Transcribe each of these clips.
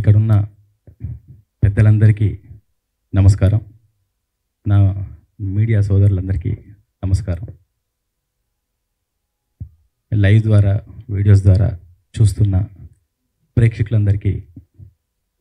ఇక్కడున్న పెద్దలందరికీ నమస్కారం. నా మీడియా సోదరులందరికీ నమస్కారం. లైవ్ ద్వారా వీడియోస్ ద్వారా చూస్తున్న ప్రేక్షకులందరికీ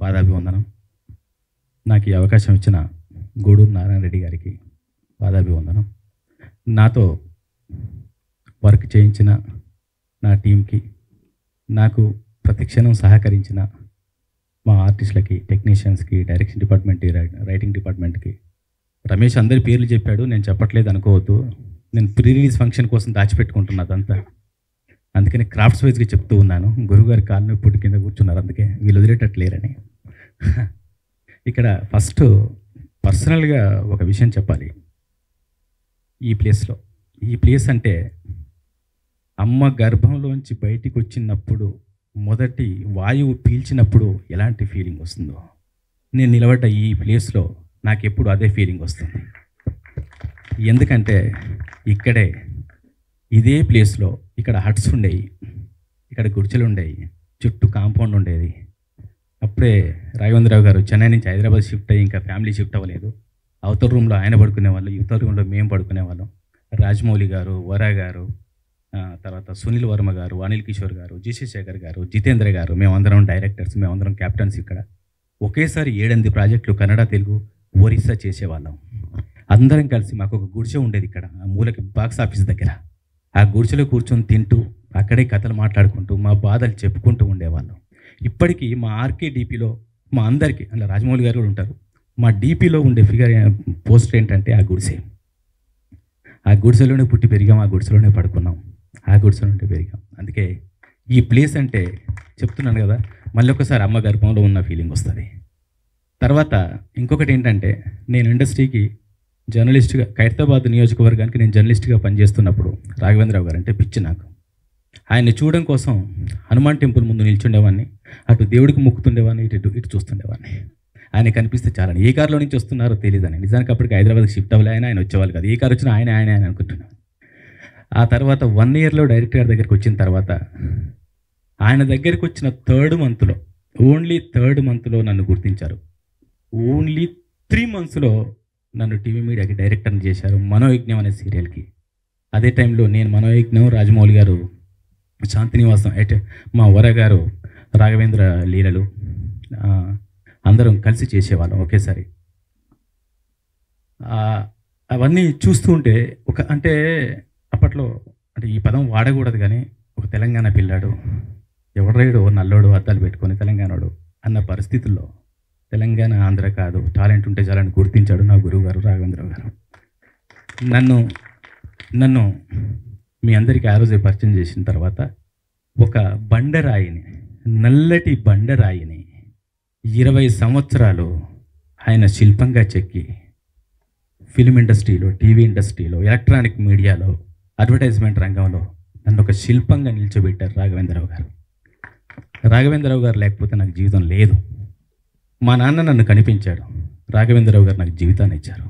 పాదాభివందనం. నాకు ఈ అవకాశం ఇచ్చిన గూడూరు నారాయణ రెడ్డి గారికి పాదాభివందనం. నాతో వర్క్ చేయించిన నా టీంకి, నాకు ప్రతిక్షణం సహకరించిన మా ఆర్టిస్టులకి, టెక్నీషియన్స్కి, డైరెక్షన్ డిపార్ట్మెంట్కి, రైటింగ్ డిపార్ట్మెంట్కి. రమేష్ అందరి పేర్లు చెప్పాడు, నేను చెప్పట్లేదు అనుకోవద్దు. నేను ప్రీ రిలీజ్ ఫంక్షన్ కోసం దాచిపెట్టుకుంటున్నా అదంతా. అందుకని క్రాఫ్ట్స్ వైజ్గా చెప్తూ ఉన్నాను. గురువుగారి కాలు నొప్పి కింద కూర్చున్నారు, అందుకే వీళ్ళు వదిలేటట్లేరని. ఇక్కడ ఫస్ట్ పర్సనల్గా ఒక విషయం చెప్పాలి. ఈ ప్లేస్ అంటే అమ్మ గర్భంలోంచి బయటికి వచ్చినప్పుడు మొదటి వాయువు పీల్చినప్పుడు ఎలాంటి ఫీలింగ్ వస్తుందో, నేను నిలబడ్డ ఈ ప్లేస్లో నాకు ఎప్పుడు అదే ఫీలింగ్ వస్తుంది. ఎందుకంటే ఇక్కడే, ఇదే ప్లేస్లో ఇక్కడ హట్స్ ఉండేవి, ఇక్కడ గుడిచెలు ఉండేవి, చుట్టూ కాంపౌండ్ ఉండేది. అప్పుడే రాఘవేంద్రరావు గారు చెన్నై నుంచి హైదరాబాద్ షిఫ్ట్ అయ్యి ఇంకా ఫ్యామిలీ షిఫ్ట్ అవ్వలేదు. అవతల రూమ్లో ఆయన పడుకునేవాళ్ళు, ఇవతల రూమ్లో మేము పడుకునేవాళ్ళం. రాజమౌళి గారు, వరా గారు, తర్వాత సునీల్ వర్మ గారు, అనిల్ కిషోర్ గారు, జీసీ శేఖర్ గారు, జితేంద్ర గారు, మేమందరం డైరెక్టర్స్, మేమందరం క్యాప్టన్స్. ఇక్కడ ఒకేసారి 7 ప్రాజెక్టులు కన్నడ, తెలుగు, ఒరిస్సా చేసేవాళ్ళం. అందరం కలిసి మాకు ఒక గుడిసె ఉండేది ఇక్కడ ఆ మూలకి బాక్స్ ఆఫీస్ దగ్గర. ఆ గుడిసెలో కూర్చొని తింటూ అక్కడే కథలు మాట్లాడుకుంటూ మా బాధలు చెప్పుకుంటూ ఉండేవాళ్ళం. ఇప్పటికీ మా ఆర్కే డీపీలో మా అందరికీ, అలా రాజమౌళి గారు కూడా ఉంటారు, మా డీపీలో ఉండే ఫిగర్ పోస్టర్ ఏంటంటే ఆ గుడిసె. ఆ గుడిసెలోనే పుట్టి పెరిగాం, ఆ గుడిసెలోనే పడుకున్నాం, ఆ గుడిసెలో ఉంటే పెరిగాం. అందుకే ఈ ప్లేస్ అంటే చెప్తున్నాను కదా, మళ్ళీ ఒకసారి అమ్మ గర్భంలో ఉన్న ఫీలింగ్ వస్తుంది. తర్వాత ఇంకొకటి ఏంటంటే, నేను ఇండస్ట్రీకి జర్నలిస్ట్గా, ఖైరతాబాద్ నియోజకవర్గానికి నేను జర్నలిస్ట్గా పనిచేస్తున్నప్పుడు రాఘవేంద్రరావు గారు అంటే పిచ్చి నాకు. ఆయన్ని చూడడం కోసం హనుమాన్ టెంపుల్ ముందు నిల్చుండేవాడిని, అటు దేవుడికి మొక్కుతుండేవాడిని, ఇటు చూస్తుండేవాడిని. ఆయన కనిపిస్తే చాలని. ఏ కారులో నుంచి వస్తున్నారో తెలియదని. నిజానికి అప్పటికి హైదరాబాద్కి షిఫ్ట్ అవ్వలే, ఆయన వచ్చేవాళ్ళు కాదు. ఏ కారు వచ్చినా ఆయన అనుకుంటున్నాను. ఆ తర్వాత 1 ఇయర్లో డైరెక్టర్ గారి దగ్గరికి వచ్చిన తర్వాత, ఆయన దగ్గరికి వచ్చిన 3rd మంత్లో, ఓన్లీ 3rd మంత్లో నన్ను గుర్తించారు. ఓన్లీ 3 మంత్స్లో నన్ను టీవీ మీడియాకి డైరెక్టర్ని చేశారు, మనోయజ్ఞం అనే సీరియల్కి. అదే టైంలో నేను మనోయజ్ఞం, రాజమౌళి గారు శాంతినివాసం, మా వర గారు రాఘవేంద్ర లీలలు, అందరం కలిసి చేసేవాళ్ళం ఒకేసారి. అవన్నీ చూస్తూ ఉంటే అంటే అప్పట్లో, అంటే ఈ పదం వాడకూడదు కానీ, ఒక తెలంగాణ పిల్లాడు, ఎవడరేడు నల్లోడు అద్దాలు పెట్టుకొని తెలంగాణోడు అన్న పరిస్థితుల్లో, తెలంగాణ ఆంధ్ర కాదు, టాలెంట్ ఉంటే చాలని గుర్తించాడు నా గురువు గారు రాఘవేంద్రరావు గారు. నన్ను మీ అందరికీ ఆ రోజే పరిచయం చేసిన తర్వాత, ఒక బండరాయిని, నల్లటి బండరాయిని 20 సంవత్సరాలు ఆయన శిల్పంగా చెక్కి ఫిల్మ్ ఇండస్ట్రీలో, టీవీ ఇండస్ట్రీలో, ఎలక్ట్రానిక్ మీడియాలో, అడ్వర్టైజ్మెంట్ రంగంలో నన్ను ఒక శిల్పంగా నిల్చోబెట్టారు రాఘవేంద్రరావు గారు. రాఘవేంద్రరావు గారు లేకపోతే నాకు జీవితం లేదు. మా నాన్న నన్ను కనిపించాడు, రాఘవేంద్రరావు గారు నాకు జీవితాన్ని ఇచ్చారు.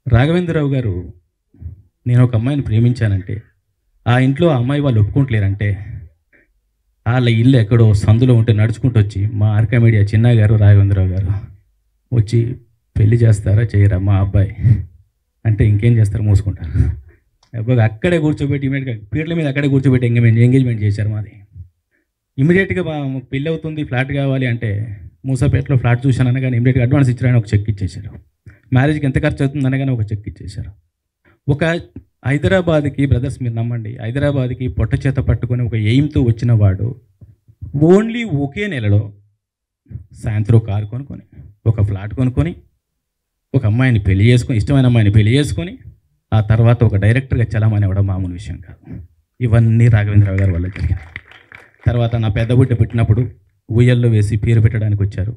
రాఘవేంద్రరావు గారు, నేను ఒక అమ్మాయిని ప్రేమించానంటే, ఆ ఇంట్లో ఆ అమ్మాయి వాళ్ళు ఒప్పుకుంటలేరంటే, వాళ్ళ ఇల్లు ఎక్కడో సందులో ఉంటే నడుచుకుంటూ వచ్చి మా ఆర్కే మీడియా చిన్న గారు, రాఘవేంద్రరావు గారు వచ్చి, పెళ్లి చేస్తారా చేయరా మా అబ్బాయి అంటే, ఇంకేం చేస్తారు, మూసుకుంటారు. అబ్బాయి అక్కడే కూర్చోబెట్టి ఇమీడియట్గా పీటల మీద అక్కడే కూర్చోబెట్టి ఎంగేజ్మెంట్ చేశారు మాది. ఇమీడియట్గా పెళ్ళి అవుతుంది, ఫ్లాట్ కావాలి అంటే, మూసాపేటలో ఫ్లాట్ చూశాను అనగానే ఇమీడియట్గా అడ్వాన్స్ ఇచ్చారని ఒక చెక్ ఇచ్చేశారు. మ్యారేజ్కి ఎంత ఖర్చు అవుతుంది అనగానే ఒక చెక్ ఇచ్చేశారు. ఒక హైదరాబాద్కి, బ్రదర్స్ మీరు నమ్మండి, హైదరాబాద్కి పొట్ట చేత పట్టుకొని ఒక ఎయిమ్తో వచ్చిన వాడు ఓన్లీ ఒకే నెలలో సాయంత్రం కారు కొనుక్కొని, ఒక ఫ్లాట్ కొనుక్కొని, ఒక అమ్మాయిని పెళ్లి చేసుకొని, ఇష్టమైన అమ్మాయిని పెళ్లి చేసుకొని, ఆ తర్వాత ఒక డైరెక్టర్గా చలామణి అవ్వడం మామూలు విషయం కాదు. ఇవన్నీ రాఘవేంద్రరావు గారి వల్ల జరిగినాయి. తర్వాత నా పెద్ద బిడ్డ పుట్టినప్పుడు ఉయ్యల్లో వేసి పేరు పెట్టడానికి వచ్చారు.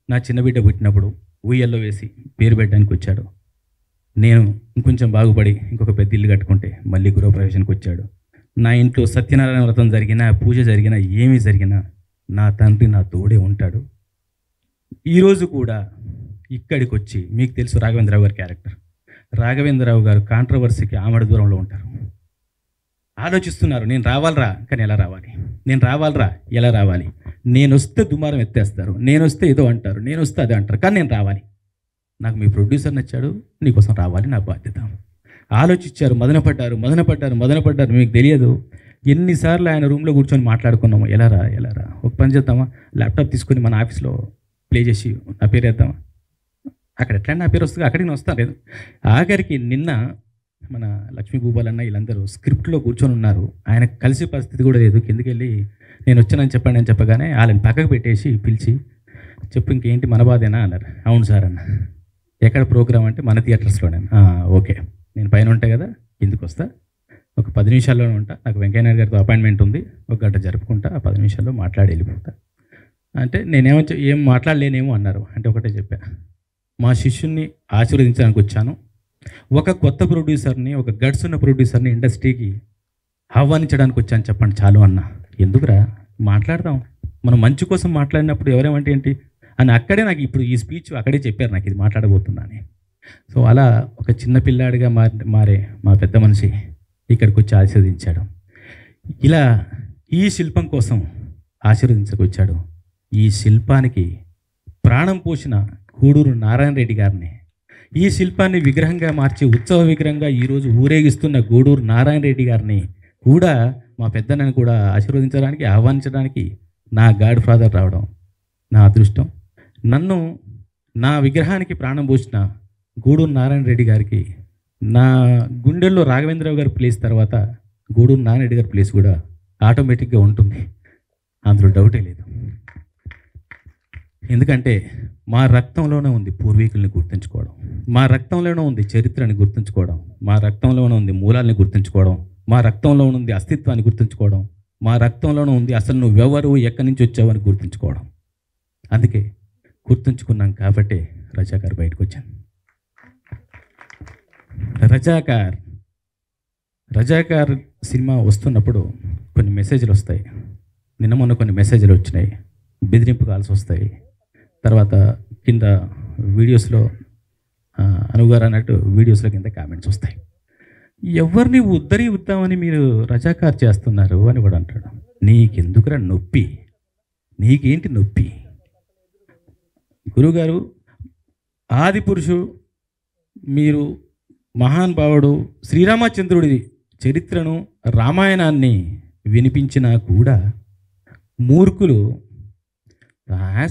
నా చిన్న బిడ్డ పుట్టినప్పుడు ఉయ్యల్లో వేసి పేరు పెట్టడానికి వచ్చాడు. నేను ఇంకొంచెం బాగుపడి ఇంకొక పెద్ద ఇల్లు కట్టుకుంటే మళ్ళీ గృహప్రవేశానికి వచ్చాడు. నా ఇంట్లో సత్యనారాయణ వ్రతం జరిగినా, పూజ జరిగినా, ఏమీ జరిగినా నా తండ్రి నా తోడే ఉంటాడు. ఈరోజు కూడా ఇక్కడికి వచ్చి, మీకు తెలుసు రాఘవేంద్రరావు గారి క్యారెక్టర్, రాఘవేంద్రరావు గారు కాంట్రవర్సీకి ఆమడ దూరంలో ఉంటారు. ఆలోచిస్తున్నారు, నేను రావాలరా కానీ ఎలా రావాలి, నేను రావాలరా ఎలా రావాలి, నేను వస్తే దుమారం ఎత్తేస్తారు, నేను వస్తే ఏదో అంటారు, నేను వస్తే అదే అంటారు, కానీ నేను రావాలి. నాకు మీ ప్రొడ్యూసర్ నచ్చాడు, నీకోసం రావాలి, నా బాధ్యత. ఆలోచించారు, మదనపడ్డారు. మీకు తెలియదు ఎన్నిసార్లు ఆయన రూమ్లో కూర్చొని మాట్లాడుకున్నాము. ఎలా రా ఒక పని చేద్దామా, ల్యాప్టాప్ తీసుకొని మన ఆఫీస్లో ప్లే చేసి నా పేరు వేద్దామా, అక్కడ ఎట్లా నా పేరు వస్తుంది, అక్కడికి నేను వస్తాను లేదు. ఆఖరికి నిన్న మన లక్ష్మీ భూపాల్ అన్న వీళ్ళందరూ స్క్రిప్ట్లో కూర్చొని ఉన్నారు. ఆయన కలిసే పరిస్థితి కూడా లేదు. కిందకి వెళ్ళి నేను వచ్చానని చెప్పండి అని చెప్పగానే వాళ్ళని పక్కకు పెట్టేసి పిలిచి చెప్పు ఇంకేంటి మన బాధేనా అన్నారు. అవును సార్ అన్న. ఎక్కడ ప్రోగ్రామ్ అంటే మన థియేటర్స్లోనే. ఓకే, నేను పైన ఉంటాయి కదా, కిందికి వస్తా, ఒక 10 నిమిషాల్లోనే ఉంటా, నాకు వెంకయ్యనాయుడు గారితో అపాయింట్మెంట్ ఉంది, ఒక గంట జరుపుకుంటా, ఆ 10 నిమిషాల్లో మాట్లాడి వెళ్ళిపోతా అంటే ఏం మాట్లాడలేనేమో అన్నారు. అంటే ఒకటే చెప్పా, మా శిష్యుణ్ణి ఆశీర్వదించడానికి వచ్చాను, ఒక కొత్త ప్రొడ్యూసర్ని, ఒక గట్స్ ఉన్న ప్రొడ్యూసర్ని ఇండస్ట్రీకి ఆహ్వానించడానికి వచ్చాను చెప్పండి చాలు అన్న. ఎందుకురా మాట్లాడదాం, మనం మంచి కోసం మాట్లాడినప్పుడు ఎవరేమంటే ఏంటి అని అక్కడే నాకు ఇప్పుడు ఈ స్పీచ్ అక్కడే చెప్పారు నాకు ఇది మాట్లాడబోతున్నా అని. సో అలా ఒక చిన్న పిల్లాడిగా మారే మా పెద్ద మనిషి ఇక్కడికి వచ్చి ఆశీర్వదించాడు. ఇలా ఈ శిల్పం కోసం ఆశీర్వదించకొచ్చాడు. ఈ శిల్పానికి ప్రాణం పోసిన గూడూరు నారాయణ రెడ్డి గారిని, ఈ శిల్పాన్ని విగ్రహంగా మార్చి ఉత్సవ విగ్రహంగా ఈరోజు ఊరేగిస్తున్న గూడూరు నారాయణ రెడ్డి గారిని కూడా మా పెద్దనని కూడా ఆశీర్వదించడానికి, ఆహ్వానించడానికి నా గాడ్ ఫాదర్ రావడం నా అదృష్టం. నన్ను నా విగ్రహానికి ప్రాణం పోసిన గూడూరు నారాయణ రెడ్డి గారికి నా గుండెల్లో రాఘవేంద్రరావు గారి ప్లేస్ తర్వాత గూడూరు నారాయణ రెడ్డి గారి ప్లేస్ కూడా ఆటోమేటిక్గా ఉంటుంది, అందులో డౌటే లేదు. ఎందుకంటే మా రక్తంలోనే ఉంది పూర్వీకుల్ని గుర్తుంచుకోవడం, మా రక్తంలోనే ఉంది చరిత్రని గుర్తుంచుకోవడం, మా రక్తంలోనే ఉంది మూలాల్ని గుర్తుంచుకోవడం, మా రక్తంలో ఉంది అస్తిత్వాన్ని గుర్తుంచుకోవడం, మా రక్తంలోనే ఉంది అసలు నువ్వెవరు ఎక్కడి నుంచి వచ్చావని గుర్తుంచుకోవడం. అందుకే గుర్తుంచుకున్నాం కాబట్టి రజాకార్ బయటకు వచ్చాను. రజాకార్ సినిమా వస్తున్నప్పుడు కొన్ని మెసేజ్లు వస్తాయి. నిన్న మొన్న కొన్ని మెసేజ్లు వచ్చినాయి, బెదిరింపు కాల్సి వస్తాయి. తర్వాత కింద వీడియోస్లో అనుగారు అన్నట్టు వీడియోస్లో కింద కామెంట్స్ వస్తాయి. ఎవరిని ఉద్ధరిద్దామని మీరు రజాకార్ చేస్తున్నారు అని కూడా అంటాడు. నీకెందుకురా నొప్పి, నీకేంటి నొప్పి? గురుగారు ఆది పురుషుడు, మీరు మహానుభావుడు, శ్రీరామచంద్రుడి చరిత్రను రామాయణాన్ని వినిపించినా కూడా మూర్ఖులు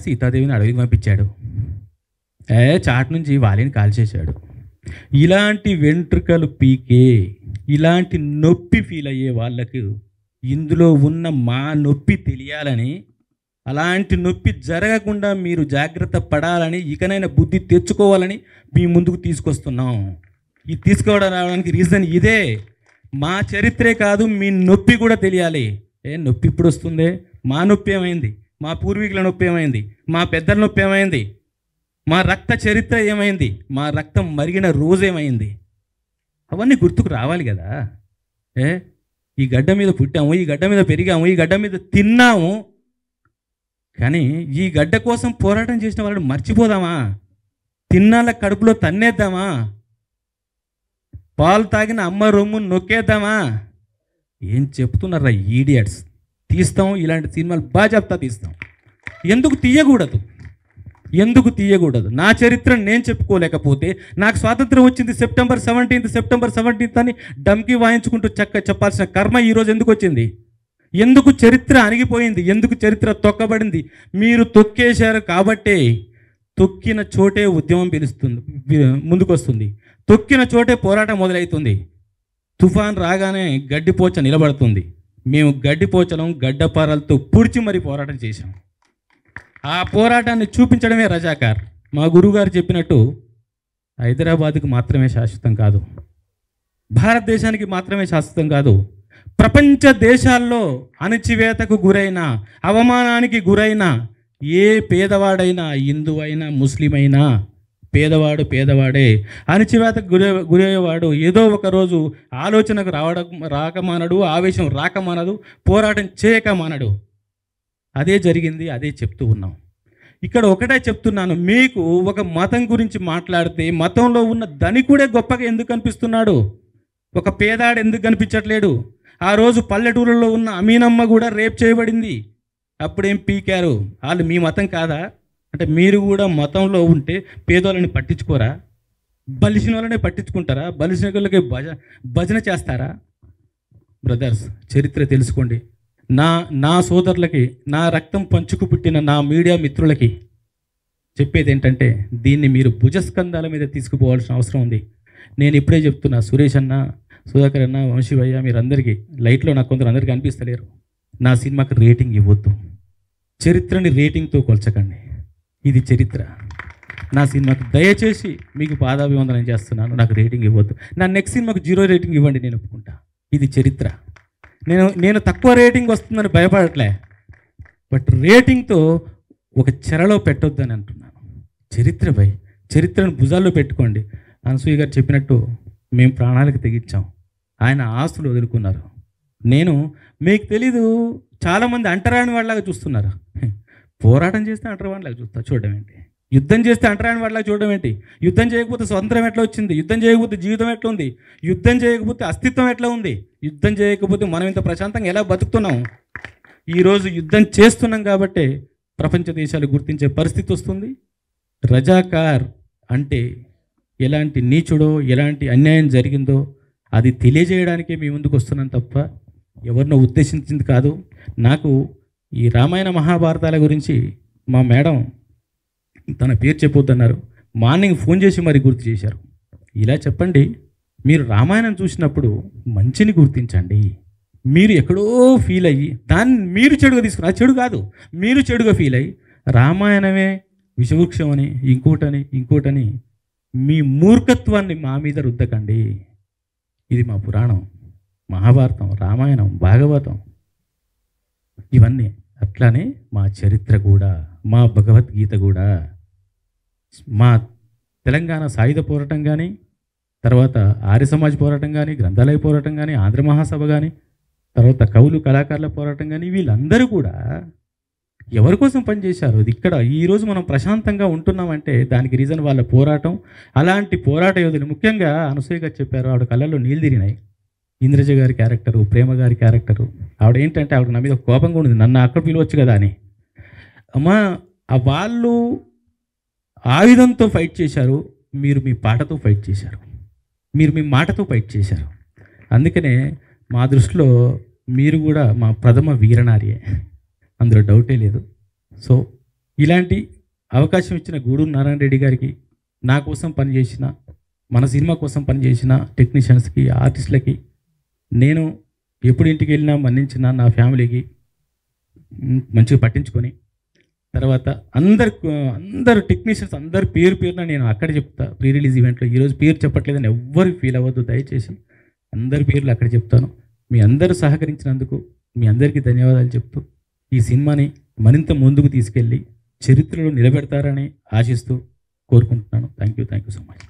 సీతాదేవిని అడవికి పంపించాడు, చాటు నుంచి వాలిని కాల్చేశాడు. ఇలాంటి వెంట్రుకలు పీకే, ఇలాంటి నొప్పి ఫీల్ అయ్యే వాళ్ళకు ఇందులో ఉన్న మా నొప్పి తెలియాలని, అలాంటి నొప్పి జరగకుండా మీరు జాగ్రత్త పడాలని, ఇకనైనా బుద్ధి తెచ్చుకోవాలని మీ ముందుకు తీసుకొస్తున్నాం. ఇది రావడానికి రీజన్ ఇదే. మా చరిత్రే కాదు, మీ నొప్పి కూడా తెలియాలి. నొప్పి ఇప్పుడు వస్తుందే, మా నొప్పి ఏమైంది, మా పూర్వీకుల నొప్పి ఏమైంది, మా పెద్దల నొప్పి ఏమైంది, మా రక్త చరిత్ర ఏమైంది, మా రక్తం మరిగిన రోజేమైంది, అవన్నీ గుర్తుకు రావాలి కదా. ఈ గడ్డ మీద పుట్టాము, ఈ గడ్డ మీద పెరిగాము, ఈ గడ్డ మీద తిన్నాము, కానీ ఈ గడ్డ కోసం పోరాటం చేసిన వాళ్ళని మర్చిపోదామా? తిన్నాళ్ళ కడుపులో తన్నేద్దామా? పాలు తాగిన అమ్మ రొమ్ము నొక్కేద్దామా? ఏం చెప్తున్నారా ఈడియట్స్? తీస్తాం, ఇలాంటి సినిమాలు బాగా చెప్తా తీస్తాం. ఎందుకు తీయకూడదు? నా చరిత్రను నేను చెప్పుకోలేకపోతే, నాకు స్వాతంత్రం వచ్చింది సెప్టెంబర్ 17 అని డమ్కి వాయించుకుంటూ చెప్పాల్సిన కర్మ ఈరోజు ఎందుకు వచ్చింది? ఎందుకు చరిత్ర అణిగిపోయింది? ఎందుకు చరిత్ర తొక్కబడింది? మీరు తొక్కేశారు కాబట్టే తొక్కిన చోటే ఉద్యమం ముందుకు వస్తుంది, తొక్కిన చోటే పోరాటం మొదలవుతుంది. తుఫాన్ రాగానే గడ్డిపోచ నిలబడుతుంది. మేము గడ్డిపోచలం గడ్డపారలతో పుడిచి మరీ పోరాటం చేశాం. ఆ పోరాటాన్ని చూపించడమే రజాకార్. మా గురువుగారు చెప్పినట్టు హైదరాబాద్కు మాత్రమే శాశ్వతం కాదు, భారతదేశానికి మాత్రమే శాశ్వతం కాదు, ప్రపంచ దేశాల్లో అణచివేతకు గురైన, అవమానానికి గురైన ఏ పేదవాడైనా, హిందువైనా ముస్లిం అయినా, పేదవాడే. అణచివేతకు గురయ్యేవాడు ఏదో ఒకరోజు ఆలోచనకు రాకమానడు, ఆవేశం రాకమానదు, పోరాటం చేయకమానడు. అదే జరిగింది, అదే చెప్తూ ఉన్నాం. ఇక్కడ ఒకటే చెప్తున్నాను, మీకు ఒక మతం గురించి మాట్లాడితే మతంలో ఉన్న ధనికుడే గొప్పగా ఎందుకు కనిపిస్తున్నాడు? ఒక పేదాడు ఎందుకు కనిపించట్లేడు? ఆ రోజు పల్లెటూరులో ఉన్న అమీనమ్మ కూడా రేప్ చేయబడింది. అప్పుడేం పీకారు? వాళ్ళు మీ మతం కాదా? అంటే మీరు కూడా మతంలో ఉంటే పేదోళ్ళని పట్టించుకోరా? బలిసిన వాళ్ళనే పట్టించుకుంటారా? బలిసిన వాళ్ళకి భజన చేస్తారా? బ్రదర్స్, చరిత్ర తెలుసుకోండి. నా నా సోదరులకి, నా రక్తం పంచుకు పుట్టిన నా మీడియా మిత్రులకి చెప్పేది ఏంటంటే, దీన్ని మీరు భుజస్కంధాల మీద తీసుకుపోవాల్సిన అవసరం ఉంది. నేను ఇప్పుడే చెప్తున్నా, సురేష్ అన్న, సుధాకర్ అన్న, వంశీభయ్య, మీరందరికీ లైట్లో నాకు కొందరు అందరికీ అనిపిస్తలేరు. నా సినిమాకి రేటింగ్ ఇవ్వద్దు. చరిత్రని రేటింగ్తో కొల్చకండి. ఇది చరిత్ర. నా సినిమాకి దయచేసి మీకు పాదాభివందనం చేస్తున్నాను. నాకు రేటింగ్ ఇవ్వద్దు. నా నెక్స్ట్ సినిమాకు 0 రేటింగ్ ఇవ్వండి, నేను ఒప్పుకుంటా. ఇది చరిత్ర. నేను తక్కువ రేటింగ్ వస్తుందని భయపడట్లే, బట్ రేటింగ్తో ఒక చెరలో పెట్టొద్దని అంటున్నాను. చరిత్ర భయ్, చరిత్రను భుజాల్లో పెట్టుకోండి. అనసూయ గారు చెప్పినట్టు మేము ప్రాణాలకు తెగించాం, ఆయన ఆస్తులు వదులుకున్నారు. మీకు తెలీదు, చాలామంది అంటరాని వాళ్ళలాగా చూస్తున్నారు. పోరాటం చేస్తే అంటరానిలాగా చూడడం ఏంటి? యుద్ధం చేస్తే అంటరాని వాళ్ళలాగా చూడడం ఏంటి? యుద్ధం చేయకపోతే స్వతంత్రం ఎట్లా వచ్చింది? యుద్ధం చేయకపోతే జీవితం ఎట్లా ఉంది? యుద్ధం చేయకపోతే అస్తిత్వం ఎట్లా ఉంది? యుద్ధం చేయకపోతే మనం ఇంత ప్రశాంతంగా ఎలా బతుకుతున్నాం? ఈరోజు యుద్ధం చేస్తున్నాం కాబట్టే ప్రపంచ దేశాలు గుర్తించే పరిస్థితి వస్తుంది. రజాకార్ అంటే ఎలాంటి నీచుడో, ఎలాంటి అన్యాయం జరిగిందో అది తెలియజేయడానికే మీ ముందుకు వస్తున్నాను తప్ప ఎవరినో ఉద్దేశించింది కాదు. నాకు ఈ రామాయణ మహాభారతాల గురించి మా మేడం తన పేరు చెప్పొద్దన్నారు. మార్నింగ్ ఫోన్ చేసి మరి గుర్తు చేశారు. ఇలా చెప్పండి, మీరు రామాయణం చూసినప్పుడు మంచిని గుర్తించండి. మీరు ఎక్కడో ఫీల్ అయ్యి దాన్ని మీరు చెడుగా తీసుకున్నారు. అది చెడు కాదు, మీరు చెడుగా ఫీల్ అయ్యి రామాయణమే విషవృక్షం అని ఇంకోటని మీ మూర్ఖత్వాన్ని మా మీద రుద్దకండి. ఇది మా పురాణం, మహాభారతం, రామాయణం, భాగవతం, ఇవన్నీ. అట్లానే మా చరిత్ర కూడా, మా భగవద్గీత కూడా, మా తెలంగాణ సాయుధ పోరాటం కానీ, తర్వాత ఆర్య సమాజ్ పోరాటం కానీ, గ్రంథాలయ పోరాటం కానీ, ఆంధ్ర మహాసభ కానీ, తర్వాత కవులు కళాకారుల పోరాటం కానీ, వీళ్ళందరూ కూడా ఎవరి కోసం పనిచేశారు? ఇది ఇక్కడ ఈరోజు మనం ప్రశాంతంగా ఉంటున్నామంటే దానికి రీజన్ వాళ్ళ పోరాటం. అలాంటి పోరాట యోధులు, ముఖ్యంగా అనసూయ గారు చెప్పారు, ఆవిడ కళ్ళల్లో నీళ్ళు తిరిగినాయి. ఇంద్రజ గారి క్యారెక్టరు, ప్రేమ గారి క్యారెక్టరు, ఆవిడ ఏంటంటే ఆవిడ నా మీద కోపంగా ఉండేది, నన్ను అక్కడ పిలవచ్చు కదా అని. అమ్మా, వాళ్ళు ఆయుధంతో ఫైట్ చేశారు, మీరు మీ పాటతో ఫైట్ చేశారు, మీరు మీ మాటతో ఫైట్ చేశారు. అందుకనే మా దృష్టిలో మీరు కూడా మా ప్రథమ వీరనారియే, అందులో డౌటే లేదు. సో ఇలాంటి అవకాశం ఇచ్చిన గూడూరు నారాయణ రెడ్డి గారికి, నా కోసం పనిచేసిన, మన సినిమా కోసం పనిచేసిన టెక్నీషియన్స్కి, ఆర్టిస్టులకి, నేను ఎప్పుడు ఇంటికి వెళ్ళినా మన్నించిన నా ఫ్యామిలీకి మంచిగా పట్టించుకొని, తర్వాత అందరు టెక్నీషియన్స్ అందరు పేరున నేను అక్కడ చెప్తా ప్రీ రిలీజ్ ఈవెంట్లో. ఈరోజు పేరు చెప్పట్లేదని ఎవ్వరు ఫీల్ అవ్వద్దు దయచేసి, అందరి పేర్లు అక్కడ చెప్తాను. మీ అందరూ సహకరించినందుకు మీ అందరికీ ధన్యవాదాలు చెప్తూ ఈ సినిమాని మరింత ముందుకు తీసుకెళ్ళి చరిత్రలో నిలబెడతారని ఆశిస్తూ కోరుకుంటున్నాను. Thank you so much.